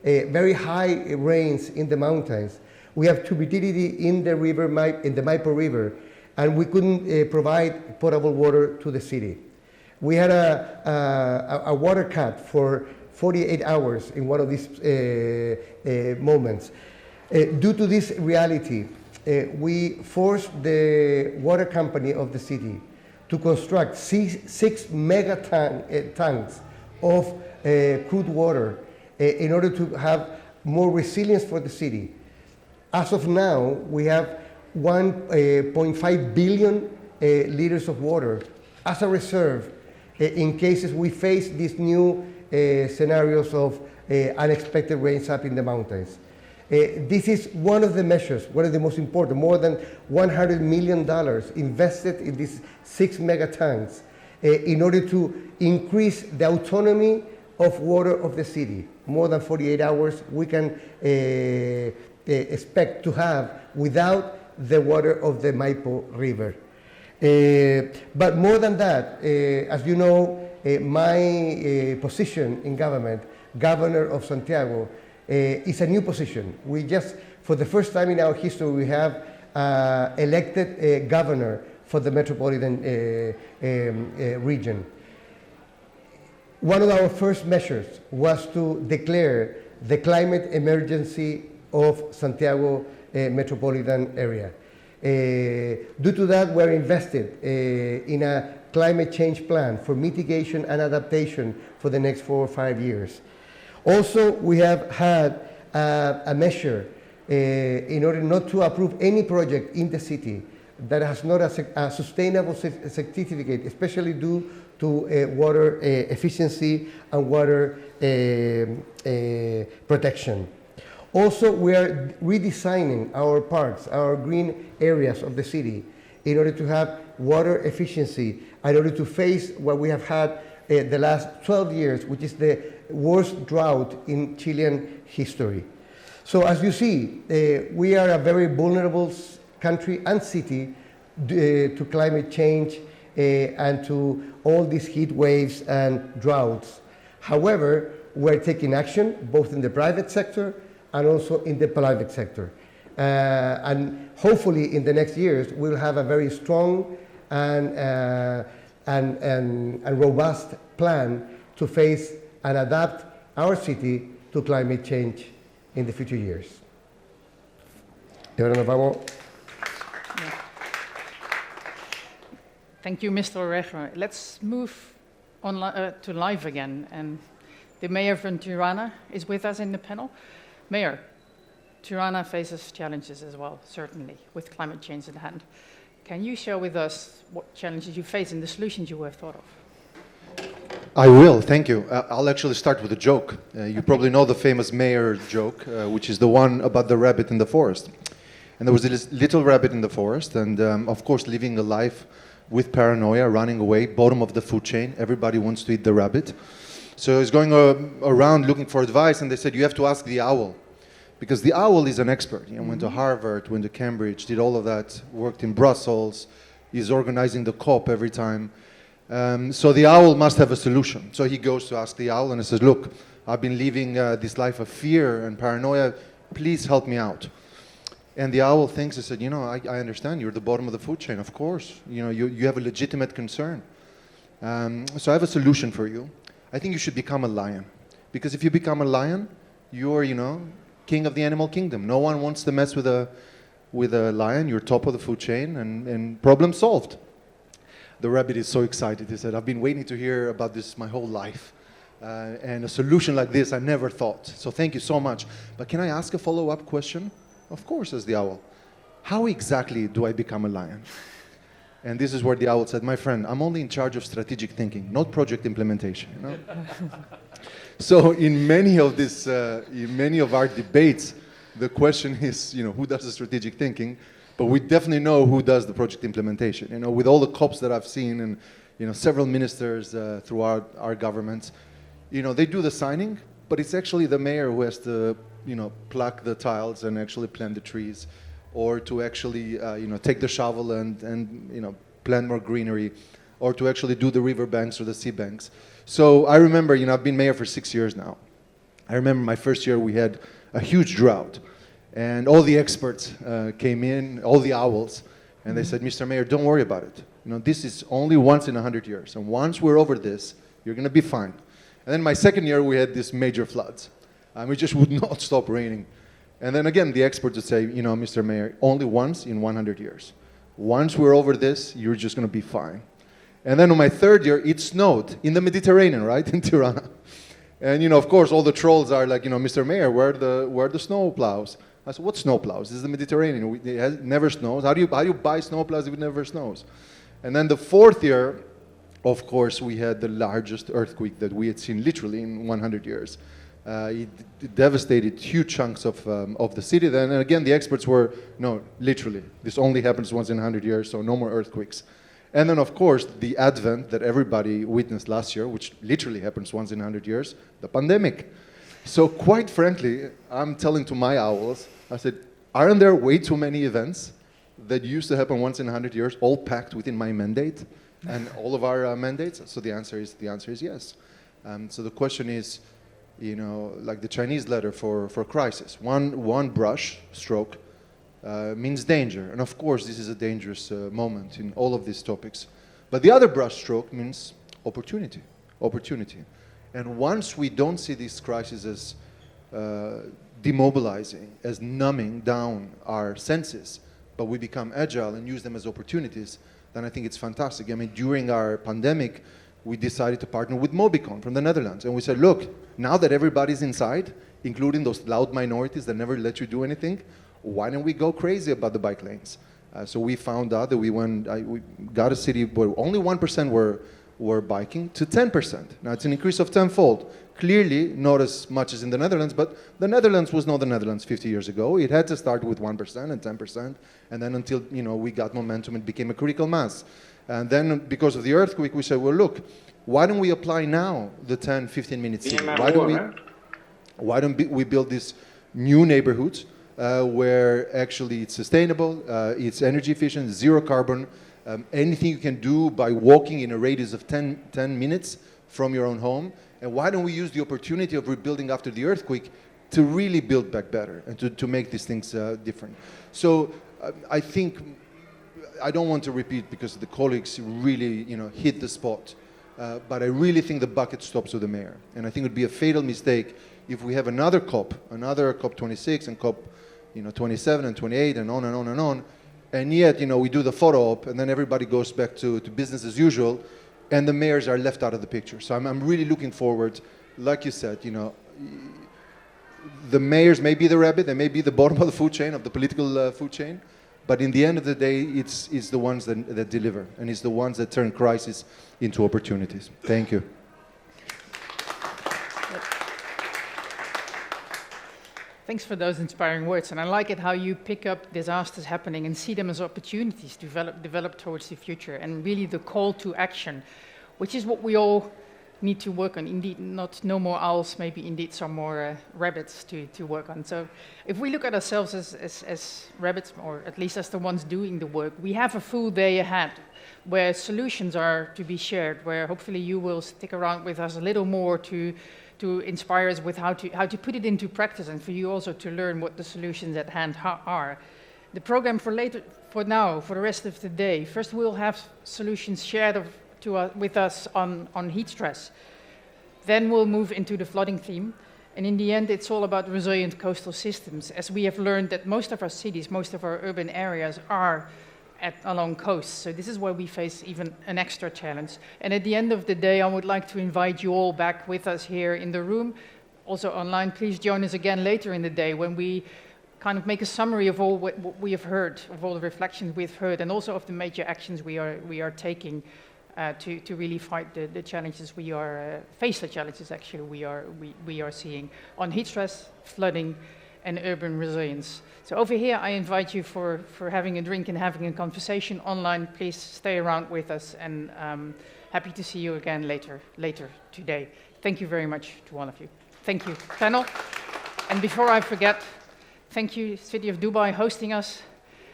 very high rains in the mountains, we have turbidity in the river, in the Maipo River, and we couldn't provide potable water to the city. We had a water cut for 48 hours in one of these moments. Due to this reality, we forced the water company of the city to construct 6 mega tanks of crude water in order to have more resilience for the city. As of now, we have 1.5 billion liters of water as a reserve in cases we face these new scenarios of unexpected rains up in the mountains. This is one of the measures, one of the most important, more than $100 million invested in these 6 mega tanks in order to increase the autonomy of water of the city. More than 48 hours we can expect to have without the water of the Maipo River. But more than that, as you know, my position in government, governor of Santiago, is a new position. We just, for the first time in our history, we have elected a governor for the metropolitan region. One of our first measures was to declare the climate emergency of Santiago metropolitan area. Due to that, we're invested in a climate change plan for mitigation and adaptation for the next 4 or 5 years. Also, we have had a measure in order not to approve any project in the city that has not a sustainable certificate, especially due to water efficiency and water protection. Also, we are redesigning our parks, our green areas of the city, in order to have water efficiency, in order to face what we have had the last 12 years, which is the worst drought in Chilean history. So as you see, we are a very vulnerable country and city to climate change and to all these heat waves and droughts. However, we're taking action both in the private sector and also in the public sector. And hopefully in the next years, we'll have a very strong and robust plan to face and adapt our city to climate change in the future years. Y ahora nos vamos. Thank you, Mr. Oreja. Let's move on to live again. And the mayor from Tirana is with us in the panel. Mayor, Tirana faces challenges as well, certainly, with climate change in hand. Can you share with us what challenges you face and the solutions you have thought of? I will, thank you. I'll actually start with a joke. You probably know the famous mayor joke, which is the one about the rabbit in the forest. And there was this little rabbit in the forest, and of course living a life with paranoia, running away, bottom of the food chain. Everybody wants to eat the rabbit. So he's going around looking for advice, and they said, you have to ask the owl. Because the owl is an expert. You know, went to Harvard, went to Cambridge, did all of that, worked in Brussels, he's organizing the COP every time. So the owl must have a solution. So he goes to ask the owl and he says, look, I've been living this life of fear and paranoia, please help me out. And the owl thinks, he said, you know, I understand, you're at the bottom of the food chain, of course. You know, you have a legitimate concern. So I have a solution for you. I think you should become a lion. Because if you become a lion, you're, you know, king of the animal kingdom. No one wants to mess with a lion, you're top of the food chain, and problem solved. The rabbit is so excited, he said, I've been waiting to hear about this my whole life. And a solution like this, I never thought. So thank you so much. But can I ask a follow-up question? Of course, says the owl. How exactly do I become a lion? And this is where the owl said, my friend, I'm only in charge of strategic thinking, not project implementation. You know? So in many of our debates, the question is, you know, who does the strategic thinking? But we definitely know who does the project implementation. You know, with all the COPs that I've seen and, you know, several ministers throughout our governments, you know, they do the signing, but it's actually the mayor who has to, you know, pluck the tiles and actually plant the trees, or to actually, you know, take the shovel and you know, plant more greenery, or to actually do the river banks or the sea banks. So I remember, you know, I've been mayor for 6 years now. I remember my first year we had a huge drought, and all the experts came in, all the owls, and they said, Mr. Mayor, don't worry about it. You know, this is only once in 100 years, and once we're over this, you're going to be fine. And then my second year we had these major floods. It just would not stop raining. And then again, the experts would say, you know, Mr. Mayor, only once in 100 years. Once we're over this, you're just going to be fine. And then on my third year, it snowed in the Mediterranean, right, in Tirana. And, you know, of course, all the trolls are like, you know, Mr. Mayor, where are the snow plows? I said, what snow plows? This is the Mediterranean. It never snows. How do you buy snow plows if it never snows? And then the fourth year, of course, we had the largest earthquake that we had seen literally in 100 years. It devastated huge chunks of the city then. And again, the experts were, no, literally, this only happens once in 100 years, so no more earthquakes. And then, of course, the advent that everybody witnessed last year, which literally happens once in 100 years, the pandemic. So quite frankly, I'm telling to my owls, I said, aren't there way too many events that used to happen once in 100 years, all packed within my mandate? and all of our mandates? So the answer is yes. So the question is, like the Chinese letter for crisis, one brush stroke means danger, and of course this is a dangerous moment in all of these topics. But the other brush stroke means opportunity. And once we don't see this crisis as demobilizing, as numbing down our senses, but we become agile and use them as opportunities, then I think it's fantastic. I mean, during our pandemic, we decided to partner with Mobicon from the Netherlands. And we said, look, now that everybody's inside, including those loud minorities that never let you do anything, why don't we go crazy about the bike lanes? So we found out that we got a city where only 1% were biking to 10%. Now it's an increase of tenfold. Clearly not as much as in the Netherlands, but the Netherlands was not the Netherlands 50 years ago. It had to start with 1% and 10%, and then until we got momentum, it became a critical mass. And then because of the earthquake, we said, well, look, why don't we apply now the 10, 15 minute city? Why don't we build these new neighborhoods where actually it's sustainable, it's energy efficient, zero carbon, anything you can do by walking in a radius of 10 minutes from your own home. And why don't we use the opportunity of rebuilding after the earthquake to really build back better and to make these things different? So I think, I don't want to repeat because the colleagues really hit the spot, but I really think the bucket stops with the mayor. And I think it would be a fatal mistake if we have another COP26 and COP 27 and 28 and on and on and on, and yet we do the photo op and then everybody goes back to business as usual, and the mayors are left out of the picture. So I'm really looking forward, like you said, the mayors may be the rabbit, they may be the bottom of the food chain, of the political food chain, but in the end of the day, it's the ones that deliver, and it's the ones that turn crisis into opportunities. Thank you. Thanks for those inspiring words, and I like it how you pick up disasters happening and see them as opportunities to develop towards the future, and really the call to action, which is what we all need to work on. Indeed, no more owls, maybe indeed some more rabbits to work on. So if we look at ourselves as rabbits, or at least as the ones doing the work, we have a full day ahead where solutions are to be shared, where hopefully you will stick around with us a little more to inspire us with how to put it into practice, and for you also to learn what the solutions at hand are. The program for the rest of the day, first we'll have solutions shared with us on heat stress. Then we'll move into the flooding theme, and in the end it's all about resilient coastal systems, as we have learned that most of our cities, most of our urban areas are along coasts. So this is where we face even an extra challenge. And at the end of the day, I would like to invite you all back with us here in the room. Also online, please join us again later in the day when we kind of make a summary of all what we have heard, of all the reflections we've heard, and also of the major actions we are taking to really fight the challenges face the challenges actually we are seeing on heat stress, flooding, and urban resilience. So over here, I invite you for having a drink and having a conversation. Online, please stay around with us, and happy to see you again later today. Thank you very much to all of you. Thank you, panel. And before I forget, thank you, City of Dubai, hosting us.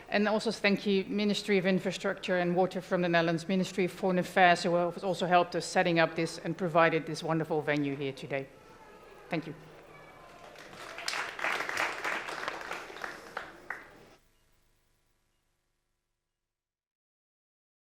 And also thank you, Ministry of Infrastructure and Water from the Netherlands, Ministry of Foreign Affairs, who have also helped us setting up this and provided this wonderful venue here today. Thank you.